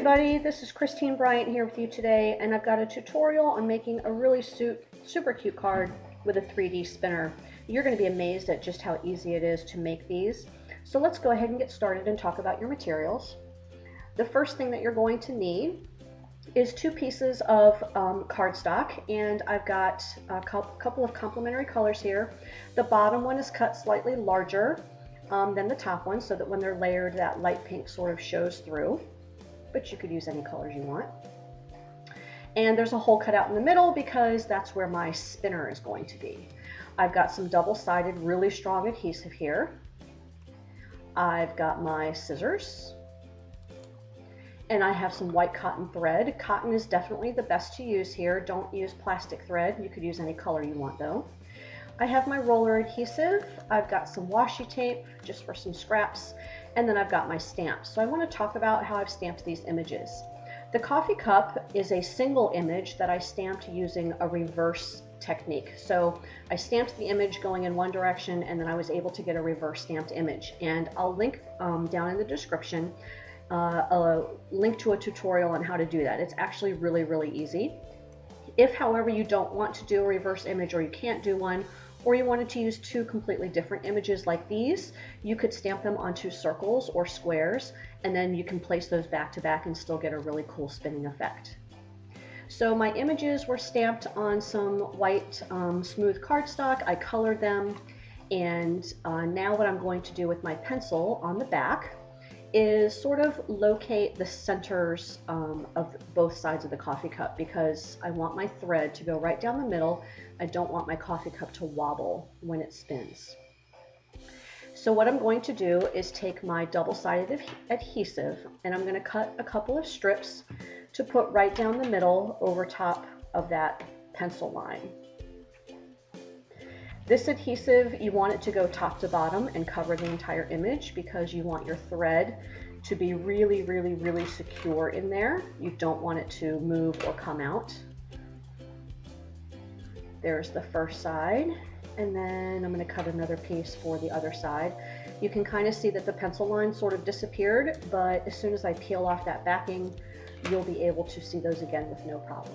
everybody, this is Christine Bryant here with you today, and I've got a tutorial on making a really super cute card with a 3D spinner. You're going to be amazed at just how easy it is to make these. So let's go ahead and get started and talk about your materials. The first thing that you're going to need is 2 pieces of cardstock, and I've got a couple of complementary colors here. The bottom one is cut slightly larger than the top one, so that when they're layered, that light pink sort of shows through, but you could use any colors you want. And there's a hole cut out in the middle because that's where my spinner is going to be. I've got some double-sided, really strong adhesive here. I've got my scissors, and I have some white cotton thread. Cotton is definitely the best to use here. Don't use plastic thread. You could use any color you want though. I have my roller adhesive. I've got some washi tape just for some scraps, and then I've got my stamps. So I want to talk about how I've stamped these images. The coffee cup is a single image that I stamped using a reverse technique. So I stamped the image going in one direction, and then I was able to get a reverse stamped image. And I'll link down in the description a link to a tutorial on how to do that. It's actually really easy. If, however, you don't want to do a reverse image, or you can't do one, or you wanted to use 2 completely different images like these, you could stamp them onto circles or squares, and then you can place those back to back and still get a really cool spinning effect. So my images were stamped on some white smooth cardstock. I colored them, and now what I'm going to do with my pencil on the back is sort of locate the centers of both sides of the coffee cup, because I want my thread to go right down the middle. I don't want my coffee cup to wobble when it spins. So what I'm going to do is take my double-sided adhesive, and I'm going to cut a couple of strips to put right down the middle over top of that pencil line. This adhesive, you want it to go top to bottom and cover the entire image, because you want your thread to be really secure in there. You don't want it to move or come out. There's the first side, and then I'm going to cut another piece for the other side. You can kind of see that the pencil line sort of disappeared, but as soon as I peel off that backing, you'll be able to see those again with no problem.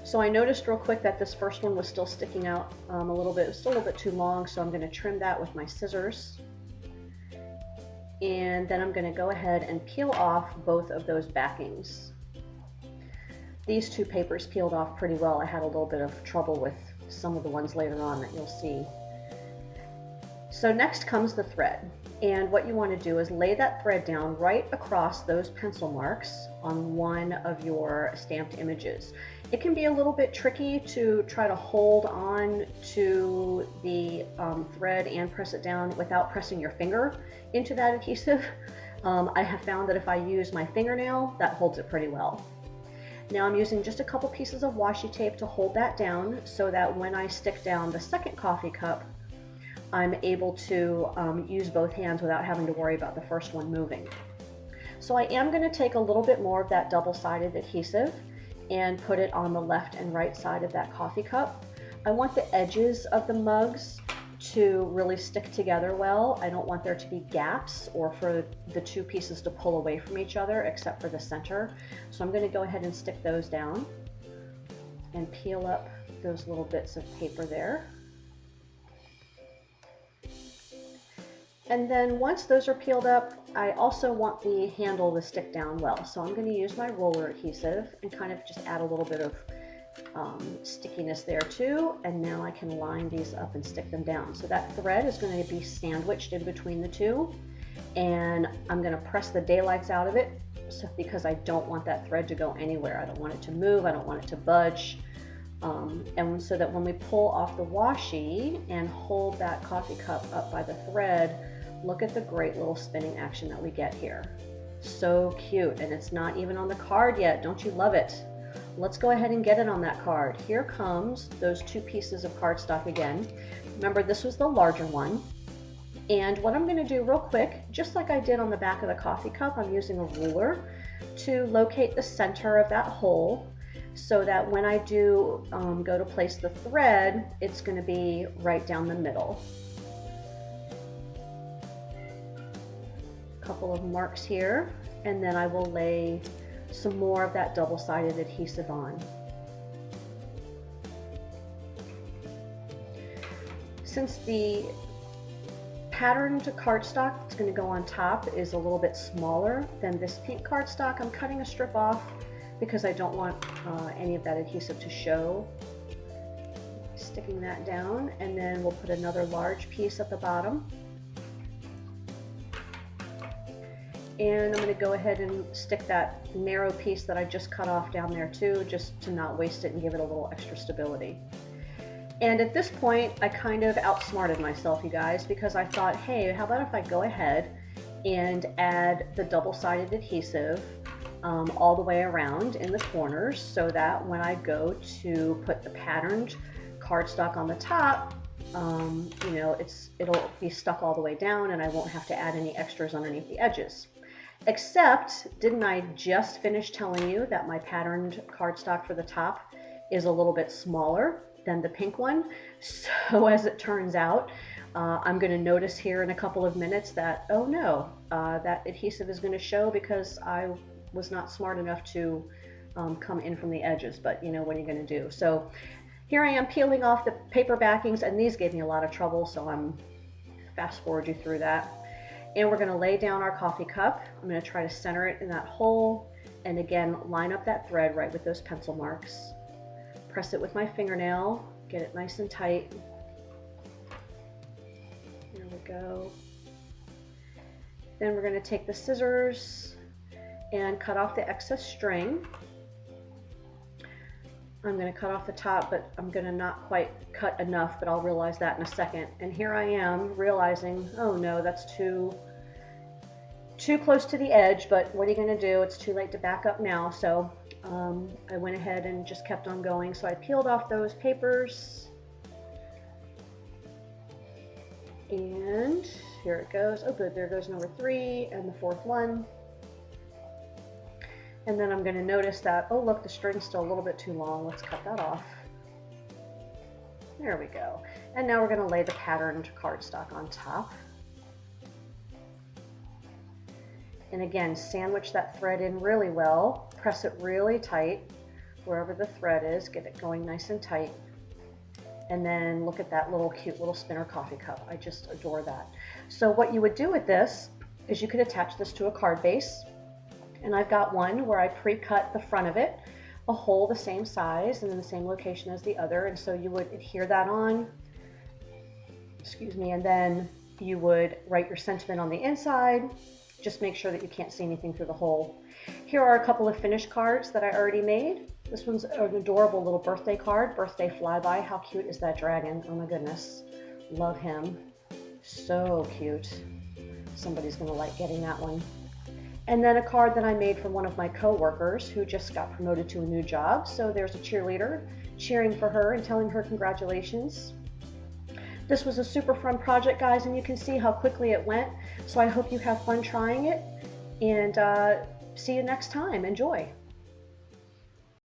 So I noticed real quick that this first one was still sticking out a little bit. It was still a little bit too long, so I'm going to trim that with my scissors. And then I'm going to go ahead and peel off both of those backings. These 2 papers peeled off pretty well. I had a little bit of trouble with some of the ones later on that you'll see. So next comes the thread. And what you want to do is lay that thread down right across those pencil marks on one of your stamped images. It can be a little bit tricky to try to hold on to the thread and press it down without pressing your finger into that adhesive. I have found that if I use my fingernail, that holds it pretty well. Now I'm using just a couple pieces of washi tape to hold that down, so that when I stick down the second coffee cup, I'm able to use both hands without having to worry about the first one moving. So I am going to take a little bit more of that double-sided adhesive and put it on the left and right side of that coffee cup. I want the edges of the mugs to really stick together well. I don't want there to be gaps or for the 2 pieces to pull away from each other, except for the center. So I'm going to go ahead and stick those down and peel up those little bits of paper there. And then once those are peeled up, I also want the handle to stick down well. So I'm going to use my roller adhesive and kind of just add a little bit of stickiness there too. And now I can line these up and stick them down. So that thread is going to be sandwiched in between the 2. And I'm going to press the daylights out of it, because I don't want that thread to go anywhere. I don't want it to move. I don't want it to budge. And so that when we pull off the washi and hold that coffee cup up by the thread, look at the great little spinning action that we get here. So cute, and it's not even on the card yet. Don't you love it? Let's go ahead and get it on that card. Here comes those 2 pieces of cardstock again. Remember, this was the larger one. And what I'm going to do real quick, just like I did on the back of the coffee cup, I'm using a ruler to locate the center of that hole, so that when I do go to place the thread, it's going to be right down the middle. couple of marks here, and then I will lay some more of that double-sided adhesive on. Since the patterned cardstock that's going to go on top is a little bit smaller than this pink cardstock, I'm cutting a strip off because I don't want any of that adhesive to show. Sticking that down, and then we'll put another large piece at the bottom. And I'm going to go ahead and stick that narrow piece that I just cut off down there too, just to not waste it and give it a little extra stability. And at this point, I kind of outsmarted myself, you guys, because I thought, hey, how about if I go ahead and add the double-sided adhesive all the way around in the corners, so that when I go to put the patterned cardstock on the top, you know, it'll be stuck all the way down and I won't have to add any extras underneath the edges. Except, didn't I just finish telling you that my patterned cardstock for the top is a little bit smaller than the pink one? So as it turns out, I'm going to notice here in a couple of minutes that, oh no, that adhesive is going to show because I was not smart enough to come in from the edges. But you know, what are you going to do? So here I am peeling off the paper backings, and these gave me a lot of trouble, so I'm fast forward you through that. And we're going to lay down our coffee cup. I'm going to try to center it in that hole, and again, line up that thread right with those pencil marks. Press it with my fingernail, get it nice and tight. There we go. Then we're going to take the scissors and cut off the excess string. I'm going to cut off the top, but I'm going to not quite cut enough, but I'll realize that in a second. And here I am realizing, oh no, that's too close to the edge, but what are you going to do? It's too late to back up now. So I went ahead and just kept on going. So I peeled off those papers, and here it goes. Oh good, there goes number 3 and the 4th one. And then I'm going to notice that, oh look, the string's still a little bit too long. Let's cut that off. There we go. And now we're going to lay the patterned cardstock on top. And again, sandwich that thread in really well. Press it really tight wherever the thread is. Get it going nice and tight. And then look at that little cute little spinner coffee cup. I just adore that. So what you would do with this is you could attach this to a card base. And I've got one where I pre-cut the front of it, a hole the same size and in the same location as the other. And so you would adhere that on, excuse me, and then you would write your sentiment on the inside. Just make sure that you can't see anything through the hole. Here are a couple of finished cards that I already made. This one's an adorable little birthday card, birthday flyby. How cute is that dragon? Oh my goodness, love him. So cute. Somebody's gonna like getting that one. And then a card that I made from one of my co-workers who just got promoted to a new job. So there's a cheerleader cheering for her and telling her congratulations. This was a super fun project, guys, and you can see how quickly it went. So I hope you have fun trying it, and see you next time. Enjoy.